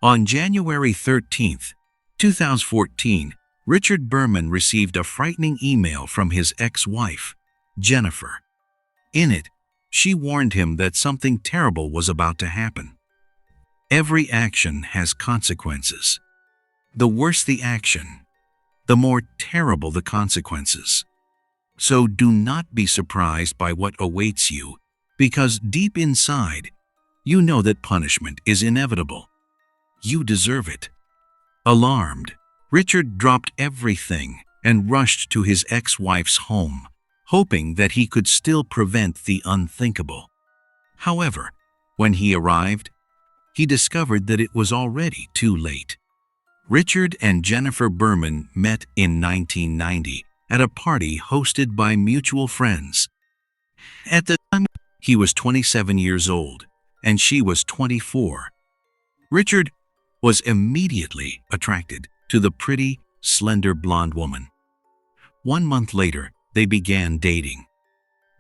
On January 13th, 2014, Richard Berman received a frightening email from his ex-wife, Jennifer. In it, she warned him that something terrible was about to happen. Every action has consequences. The worse the action, the more terrible the consequences. So do not be surprised by what awaits you, because deep inside, you know that punishment is inevitable. You deserve it. Alarmed, Richard dropped everything and rushed to his ex-wife's home, hoping that he could still prevent the unthinkable. However, when he arrived, he discovered that it was already too late. Richard and Jennifer Berman met in 1990 at a party hosted by mutual friends. At the time, he was 27 years old and she was 24. Richard was immediately attracted to the pretty, slender blonde woman. 1 month later, they began dating.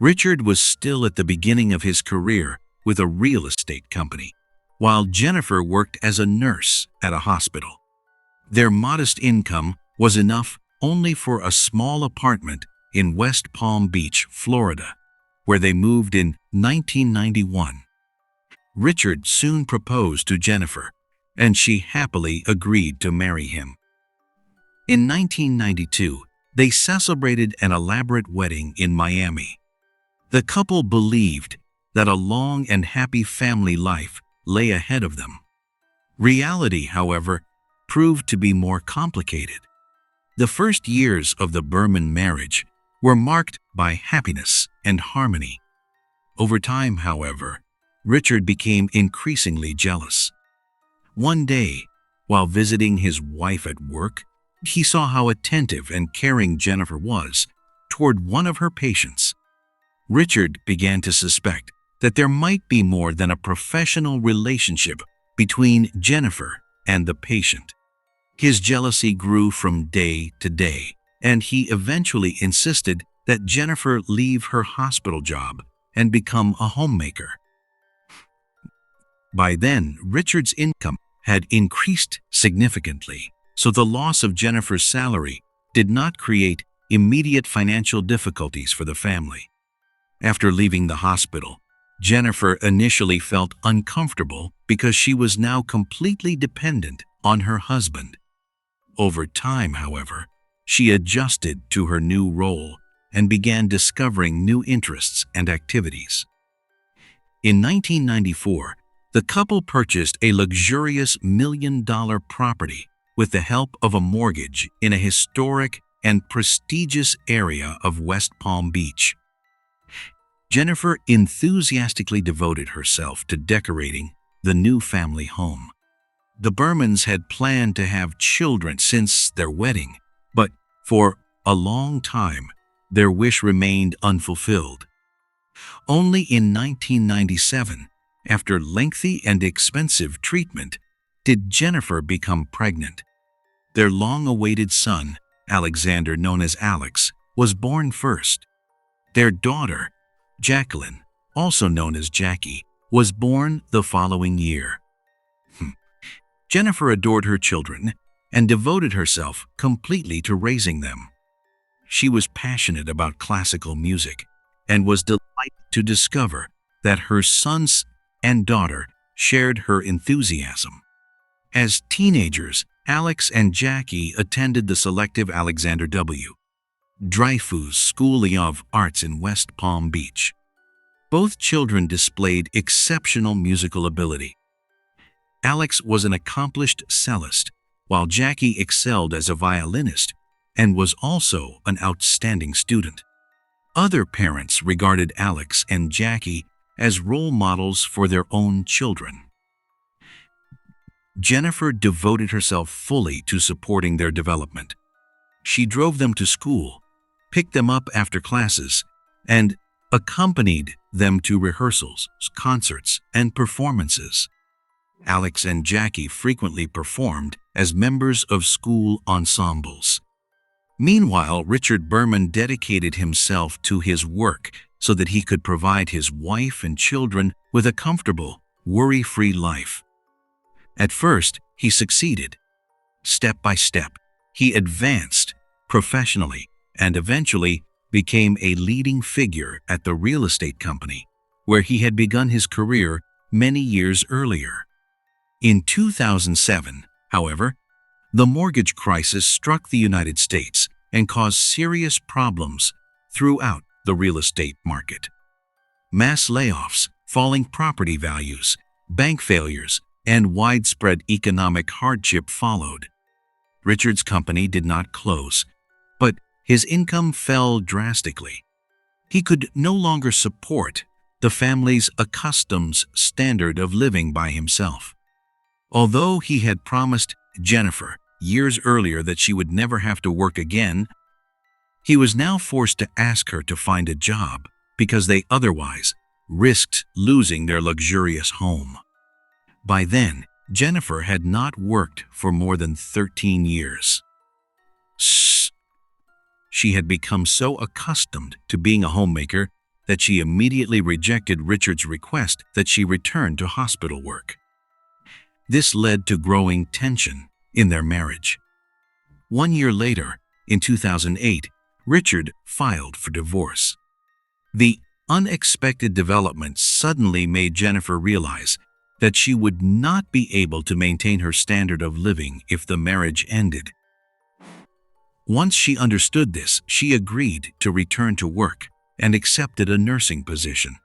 Richard was still at the beginning of his career with a real estate company, while Jennifer worked as a nurse at a hospital. Their modest income was enough only for a small apartment in West Palm Beach, Florida, where they moved in 1991. Richard soon proposed to Jennifer, and she happily agreed to marry him. In 1992, they celebrated an elaborate wedding in Miami. The couple believed that a long and happy family life lay ahead of them. Reality, however, proved to be more complicated. The first years of the Berman marriage were marked by happiness and harmony. Over time, however, Richard became increasingly jealous. One day, while visiting his wife at work, he saw how attentive and caring Jennifer was toward one of her patients. Richard began to suspect that there might be more than a professional relationship between Jennifer and the patient. His jealousy grew from day to day, and he eventually insisted that Jennifer leave her hospital job and become a homemaker. By then, Richard's income had increased significantly, so the loss of Jennifer's salary did not create immediate financial difficulties for the family. After leaving the hospital, Jennifer initially felt uncomfortable because she was now completely dependent on her husband. Over time, however, she adjusted to her new role and began discovering new interests and activities. In 1994, the couple purchased a luxurious $1 million property with the help of a mortgage in a historic and prestigious area of West Palm Beach. Jennifer enthusiastically devoted herself to decorating the new family home. The Bermans had planned to have children since their wedding, but for a long time, their wish remained unfulfilled. Only in 1997, after lengthy and expensive treatment, did Jennifer become pregnant. Their long-awaited son, Alexander, known as Alex, was born first. Their daughter, Jacqueline, also known as Jackie, was born the following year. Jennifer adored her children and devoted herself completely to raising them. She was passionate about classical music and was delighted to discover that her sons and daughter shared her enthusiasm. As teenagers, Alex and Jackie attended the selective Alexander W. Dreyfus School of Arts in West Palm Beach. Both children displayed exceptional musical ability. Alex was an accomplished cellist, while Jackie excelled as a violinist and was also an outstanding student. Other parents regarded Alex and Jackie as role models for their own children. Jennifer devoted herself fully to supporting their development. She drove them to school, picked them up after classes, and accompanied them to rehearsals, concerts, and performances. Alex and Jackie frequently performed as members of school ensembles. Meanwhile, Richard Berman dedicated himself to his work so that he could provide his wife and children with a comfortable, worry-free life. At first, he succeeded. Step by step, he advanced professionally and eventually became a leading figure at the real estate company where he had begun his career many years earlier. In 2007, however, the mortgage crisis struck the United States and caused serious problems throughout the real estate market. Mass layoffs, falling property values, bank failures, and widespread economic hardship followed. Richard's company did not close, but his income fell drastically. He could no longer support the family's accustomed standard of living by himself. Although he had promised Jennifer years earlier that she would never have to work again, he was now forced to ask her to find a job because they otherwise risked losing their luxurious home. By then, Jennifer had not worked for more than 13 years. She had become so accustomed to being a homemaker that she immediately rejected Richard's request that she return to hospital work. This led to growing tension in their marriage. 1 year later, in 2008, Richard filed for divorce. The unexpected development suddenly made Jennifer realize that she would not be able to maintain her standard of living if the marriage ended. Once she understood this, she agreed to return to work and accepted a nursing position.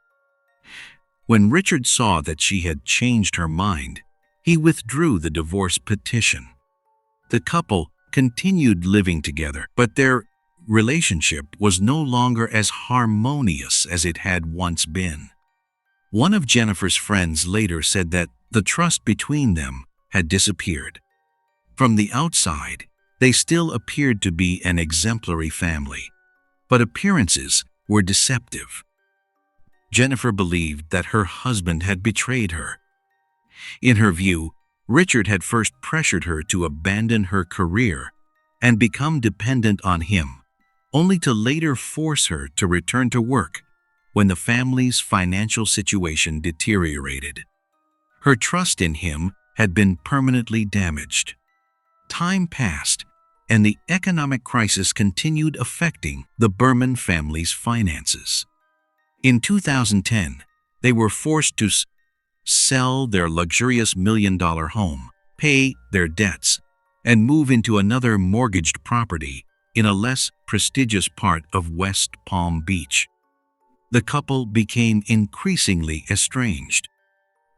When Richard saw that she had changed her mind, he withdrew the divorce petition. The couple continued living together, but their relationship was no longer as harmonious as it had once been. One of Jennifer's friends later said that the trust between them had disappeared. From the outside, they still appeared to be an exemplary family, but appearances were deceptive. Jennifer believed that her husband had betrayed her. In her view, Richard had first pressured her to abandon her career and become dependent on him, only to later force her to return to work when the family's financial situation deteriorated. Her trust in him had been permanently damaged. Time passed, and the economic crisis continued affecting the Berman family's finances. In 2010, they were forced to sell their luxurious $1 million home, pay their debts, and move into another mortgaged property in a less prestigious part of West Palm Beach. The couple became increasingly estranged.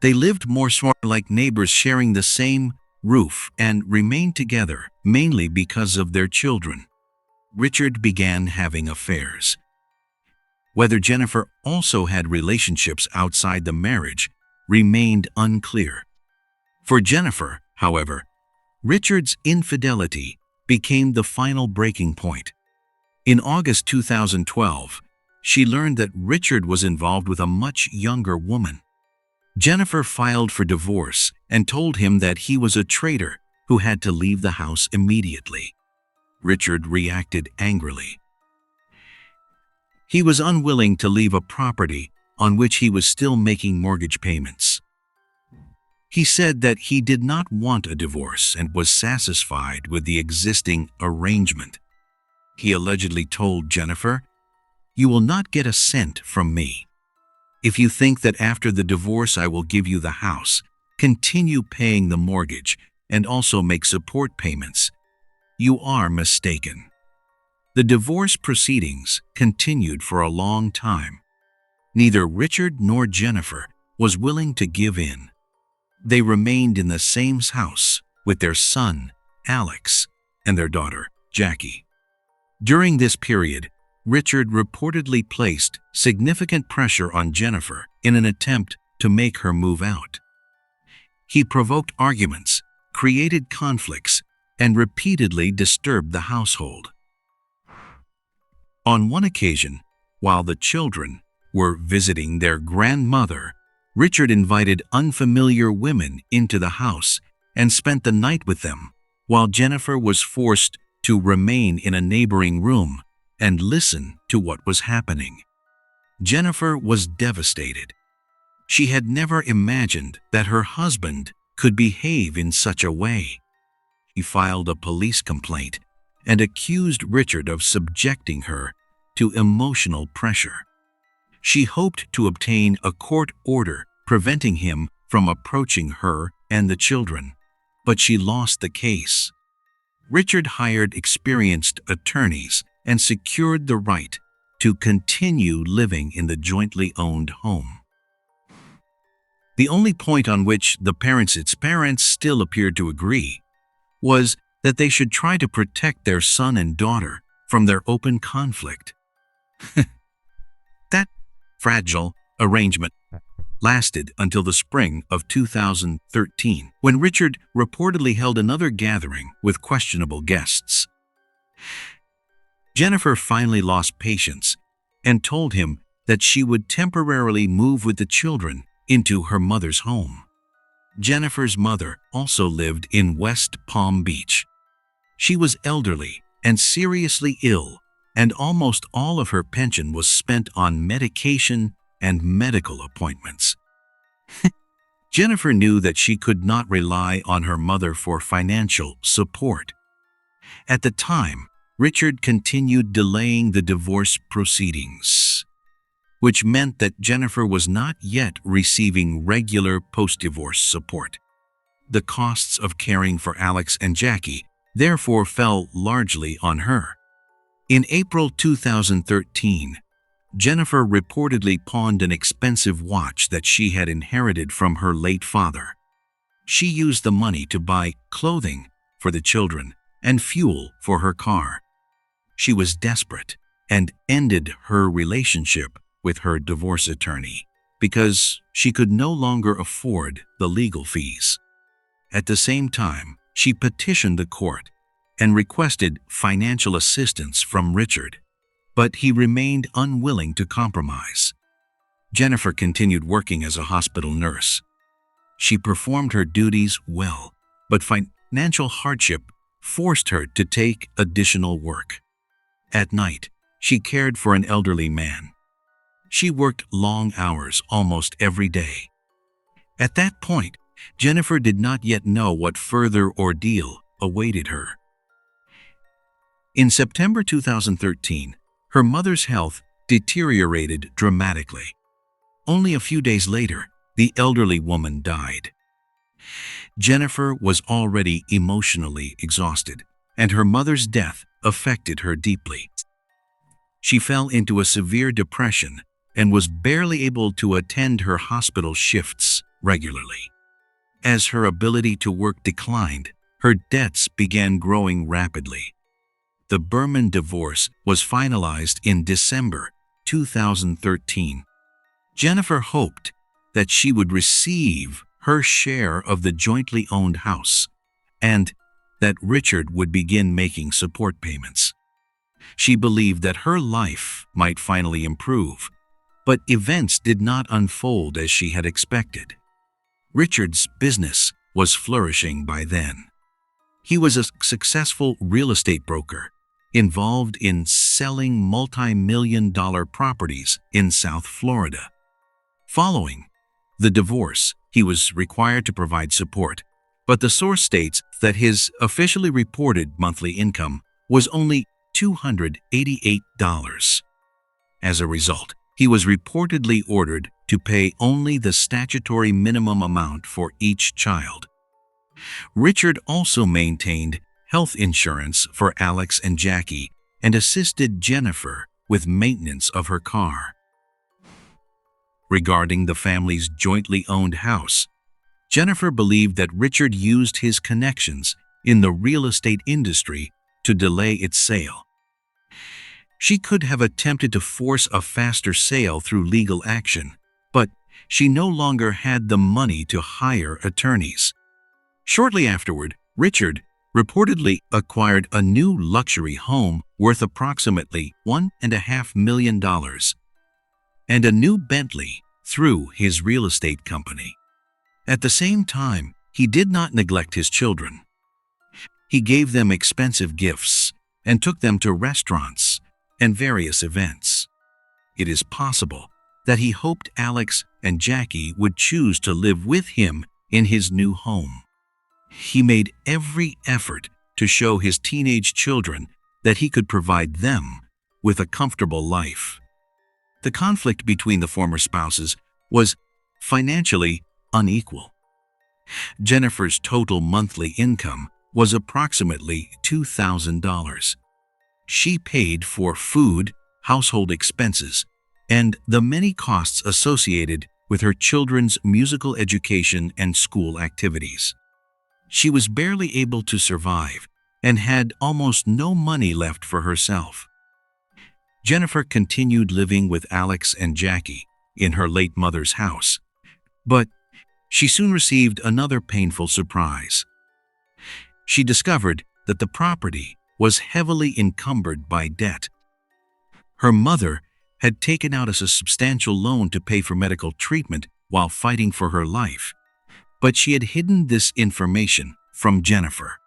They lived more like neighbors, sharing the same roof, and remained together mainly because of their children. Richard began having affairs. Whether Jennifer also had relationships outside the marriage remained unclear. For Jennifer, however, Richard's infidelity became the final breaking point. In August 2012, she learned that Richard was involved with a much younger woman. Jennifer filed for divorce and told him that he was a traitor who had to leave the house immediately. Richard reacted angrily. He was unwilling to leave a property on which he was still making mortgage payments. He said that he did not want a divorce and was satisfied with the existing arrangement. He allegedly told Jennifer, "You will not get a cent from me. If you think that after the divorce I will give you the house, continue paying the mortgage, and also make support payments, you are mistaken." The divorce proceedings continued for a long time. Neither Richard nor Jennifer was willing to give in. They remained in the same house with their son, Alex, and their daughter, Jackie. During this period, Richard reportedly placed significant pressure on Jennifer in an attempt to make her move out. He provoked arguments, created conflicts, and repeatedly disturbed the household. On one occasion, while the children were visiting their grandmother, Richard invited unfamiliar women into the house and spent the night with them, while Jennifer was forced to remain in a neighboring room and listen to what was happening. Jennifer was devastated. She had never imagined that her husband could behave in such a way. He filed a police complaint and accused Richard of subjecting her to emotional pressure. She hoped to obtain a court order preventing him from approaching her and the children, but she lost the case. Richard hired experienced attorneys and secured the right to continue living in the jointly owned home. The only point on which its parents still appeared to agree was that they should try to protect their son and daughter from their open conflict. That fragile arrangement lasted until the spring of 2013, when Richard reportedly held another gathering with questionable guests. Jennifer finally lost patience and told him that she would temporarily move with the children into her mother's home. Jennifer's mother also lived in West Palm Beach. She was elderly and seriously ill, and almost all of her pension was spent on medication and medical appointments. Jennifer knew that she could not rely on her mother for financial support. At the time, Richard continued delaying the divorce proceedings, which meant that Jennifer was not yet receiving regular post-divorce support. The costs of caring for Alex and Jackie therefore fell largely on her. In April 2013, Jennifer reportedly pawned an expensive watch that she had inherited from her late father. She used the money to buy clothing for the children and fuel for her car. She was desperate and ended her relationship with her divorce attorney because she could no longer afford the legal fees. At the same time, she petitioned the court and requested financial assistance from Richard, but he remained unwilling to compromise. Jennifer continued working as a hospital nurse. She performed her duties well, but financial hardship forced her to take additional work. At night, she cared for an elderly man. She worked long hours almost every day. At that point, Jennifer did not yet know what further ordeal awaited her. In September 2013, her mother's health deteriorated dramatically. Only a few days later, the elderly woman died. Jennifer was already emotionally exhausted, and her mother's death affected her deeply. She fell into a severe depression and was barely able to attend her hospital shifts regularly. As her ability to work declined, her debts began growing rapidly. The Berman divorce was finalized in December 2013. Jennifer hoped that she would receive her share of the jointly owned house and that Richard would begin making support payments. She believed that her life might finally improve, but events did not unfold as she had expected. Richard's business was flourishing by then. He was a successful real estate broker, involved in selling multi-million-dollar properties in South Florida. Following the divorce, he was required to provide support, but the source states that his officially reported monthly income was only $288. As a result, he was reportedly ordered to pay only the statutory minimum amount for each child. Richard also maintained health insurance for Alex and Jackie and assisted Jennifer with maintenance of her car. Regarding the family's jointly owned house, Jennifer believed that Richard used his connections in the real estate industry to delay its sale. She could have attempted to force a faster sale through legal action, but she no longer had the money to hire attorneys. Shortly afterward, Richard reportedly acquired a new luxury home worth approximately $1.5 million and a new Bentley through his real estate company. At the same time, he did not neglect his children. He gave them expensive gifts and took them to restaurants and various events. It is possible that he hoped Alex and Jackie would choose to live with him in his new home. He made every effort to show his teenage children that he could provide them with a comfortable life. The conflict between the former spouses was financially unequal. Jennifer's total monthly income was approximately $2,000. She paid for food, household expenses, and the many costs associated with her children's musical education and school activities. She was barely able to survive and had almost no money left for herself. Jennifer continued living with Alex and Jackie in her late mother's house, but she soon received another painful surprise. She discovered that the property was heavily encumbered by debt. Her mother had taken out a substantial loan to pay for medical treatment while fighting for her life, but she had hidden this information from Jennifer.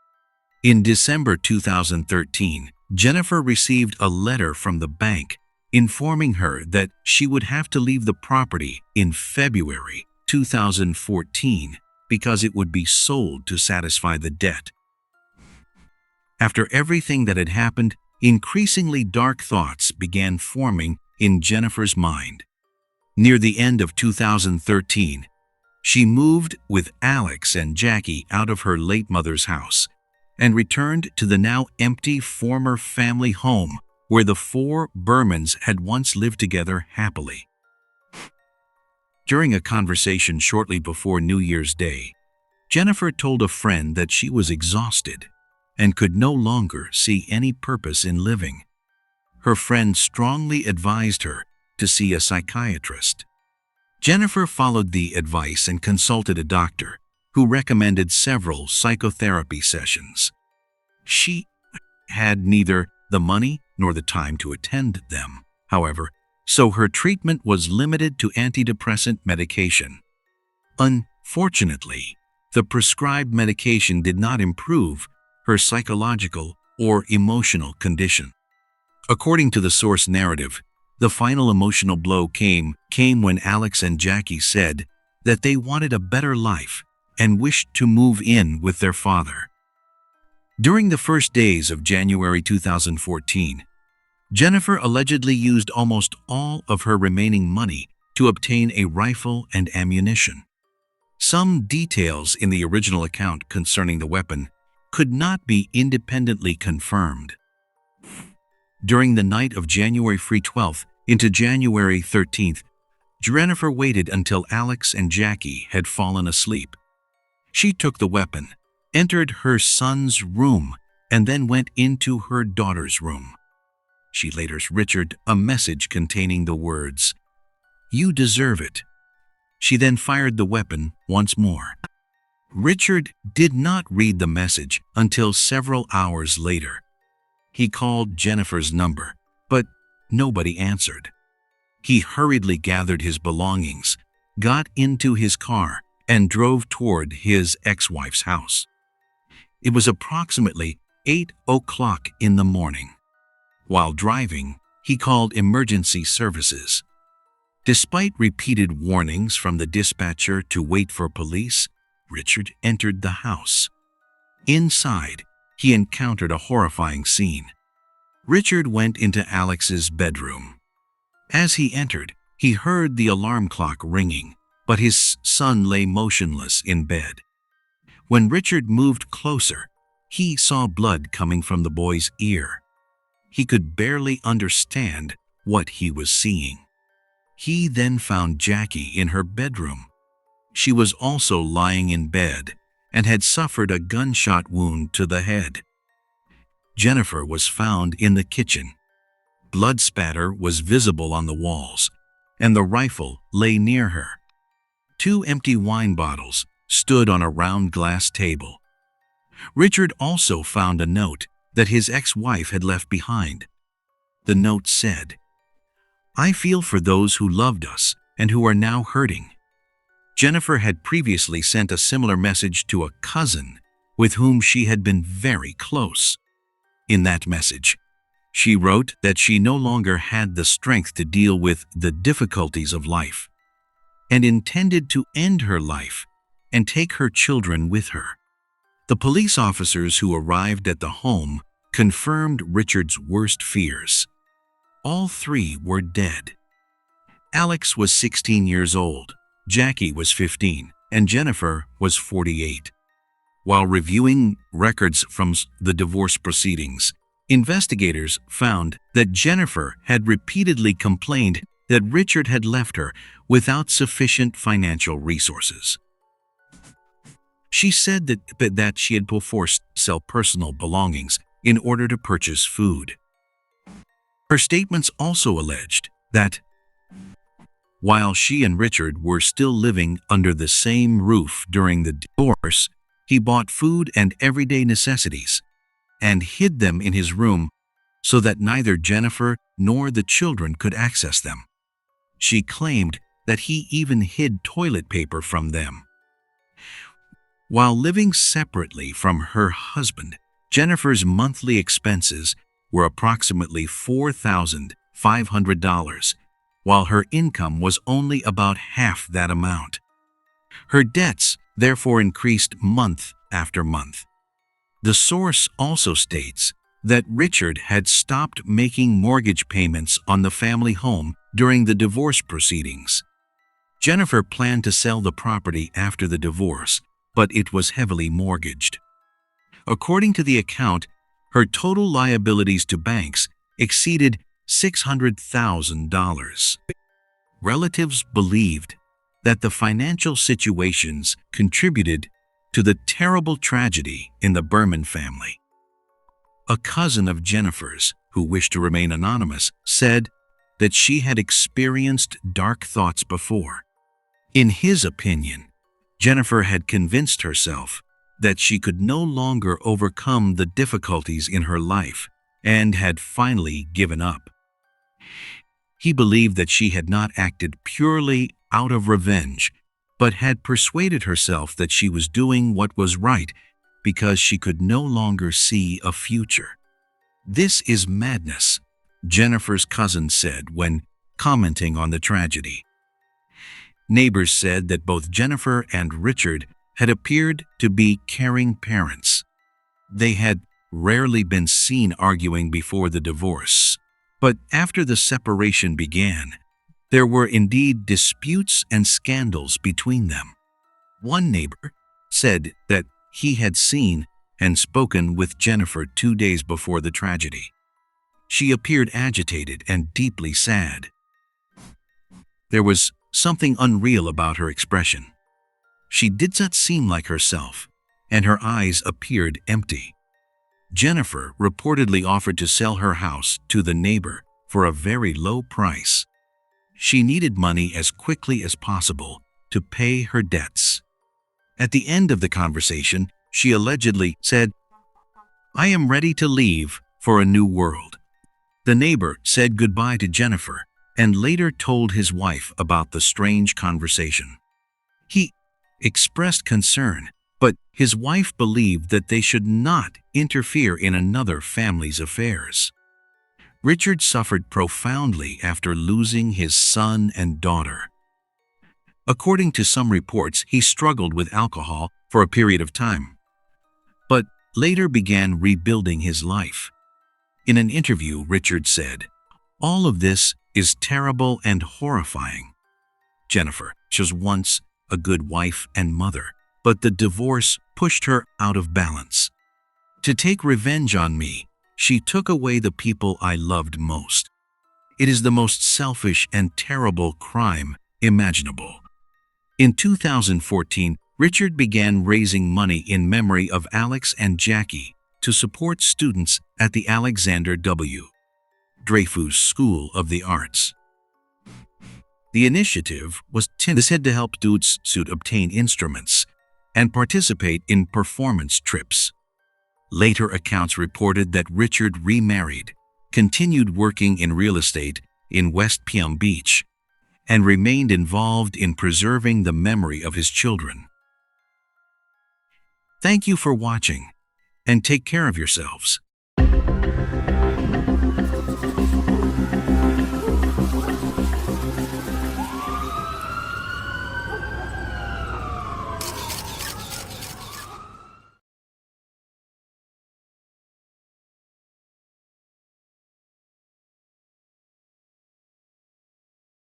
In December 2013, Jennifer received a letter from the bank informing her that she would have to leave the property in February 2014 because it would be sold to satisfy the debt. After everything that had happened, increasingly dark thoughts began forming in Jennifer's mind. Near the end of 2013, she moved with Alex and Jackie out of her late mother's house and returned to the now empty former family home where the four Bermans had once lived together happily. During a conversation shortly before New Year's Day, Jennifer told a friend that she was exhausted and could no longer see any purpose in living. Her friend strongly advised her to see a psychiatrist. Jennifer followed the advice and consulted a doctor who recommended several psychotherapy sessions. She had neither the money nor the time to attend them, however, so her treatment was limited to antidepressant medication. Unfortunately, the prescribed medication did not improve her psychological or emotional condition. According to the source narrative, the final emotional blow came when Alex and Jackie said that they wanted a better life and wished to move in with their father. During the first days of January 2014, Jennifer allegedly used almost all of her remaining money to obtain a rifle and ammunition. Some details in the original account concerning the weapon could not be independently confirmed. During the night of January 12th into January 13th, Jennifer waited until Alex and Jackie had fallen asleep. She took the weapon, entered her son's room, and then went into her daughter's room. She later Richard a message containing the words, "You deserve it." She then fired the weapon once more. Richard did not read the message until several hours later. He called Jennifer's number, but nobody answered. He hurriedly gathered his belongings, got into his car, and drove toward his ex-wife's house. It was approximately 8 o'clock in the morning. While driving, he called emergency services. Despite repeated warnings from the dispatcher to wait for police, Richard entered the house. Inside, he encountered a horrifying scene. Richard went into Alex's bedroom. As he entered, he heard the alarm clock ringing, but his son lay motionless in bed. When Richard moved closer, he saw blood coming from the boy's ear. He could barely understand what he was seeing. He then found Jackie in her bedroom. She was also lying in bed and had suffered a gunshot wound to the head. Jennifer was found in the kitchen. Blood spatter was visible on the walls, and the rifle lay near her. 2 empty wine bottles stood on a round glass table. Richard also found a note that his ex-wife had left behind. The note said, "I feel for those who loved us and who are now hurting." Jennifer had previously sent a similar message to a cousin with whom she had been very close. In that message, she wrote that she no longer had the strength to deal with the difficulties of life and intended to end her life and take her children with her. The police officers who arrived at the home confirmed Richard's worst fears. All three were dead. Alex was 16 years old, Jackie was 15, and Jennifer was 48. While reviewing records from the divorce proceedings, investigators found that Jennifer had repeatedly complained that Richard had left her without sufficient financial resources. She said that she had been forced to sell personal belongings in order to purchase food. Her statements also alleged that while she and Richard were still living under the same roof during the divorce, he bought food and everyday necessities and hid them in his room so that neither Jennifer nor the children could access them. She claimed that he even hid toilet paper from them. While living separately from her husband, Jennifer's monthly expenses were approximately $4,500, while her income was only about half that amount. Her debts therefore increased month after month. The source also states that Richard had stopped making mortgage payments on the family home during the divorce proceedings. Jennifer planned to sell the property after the divorce, but it was heavily mortgaged. According to the account, her total liabilities to banks exceeded $600,000. Relatives believed that the financial situations contributed to the terrible tragedy in the Berman family. A cousin of Jennifer's, who wished to remain anonymous, said that she had experienced dark thoughts before. In his opinion, Jennifer had convinced herself that she could no longer overcome the difficulties in her life and had finally given up. He believed that she had not acted purely out of revenge, but had persuaded herself that she was doing what was right because she could no longer see a future. "This is madness," Jennifer's cousin said when commenting on the tragedy. Neighbors said that both Jennifer and Richard had appeared to be caring parents. They had rarely been seen arguing before the divorce, but after the separation began, there were indeed disputes and scandals between them. One neighbor said that he had seen and spoken with Jennifer 2 days before the tragedy. She appeared agitated and deeply sad. There was something unreal about her expression. She did not seem like herself, and her eyes appeared empty. Jennifer reportedly offered to sell her house to the neighbor for a very low price. She needed money as quickly as possible to pay her debts. At the end of the conversation, she allegedly said, "I am ready to leave for a new world." The neighbor said goodbye to Jennifer and later told his wife about the strange conversation. He expressed concern, but his wife believed that they should not interfere in another family's affairs. Richard suffered profoundly after losing his son and daughter. According to some reports, he struggled with alcohol for a period of time, but later began rebuilding his life. In an interview, Richard said, "All of this is terrible and horrifying. Jennifer was once a good wife and mother, but the divorce pushed her out of balance. To take revenge on me, she took away the people I loved most. It is the most selfish and terrible crime imaginable." In 2014, Richard began raising money in memory of Alex and Jackie to support students at the Alexander W. Dreyfus School of the Arts. The initiative was intended to help students obtain instruments and participate in performance trips. Later accounts reported that Richard remarried, continued working in real estate in West Palm Beach, and remained involved in preserving the memory of his children. Thank you for watching, and take care of yourselves.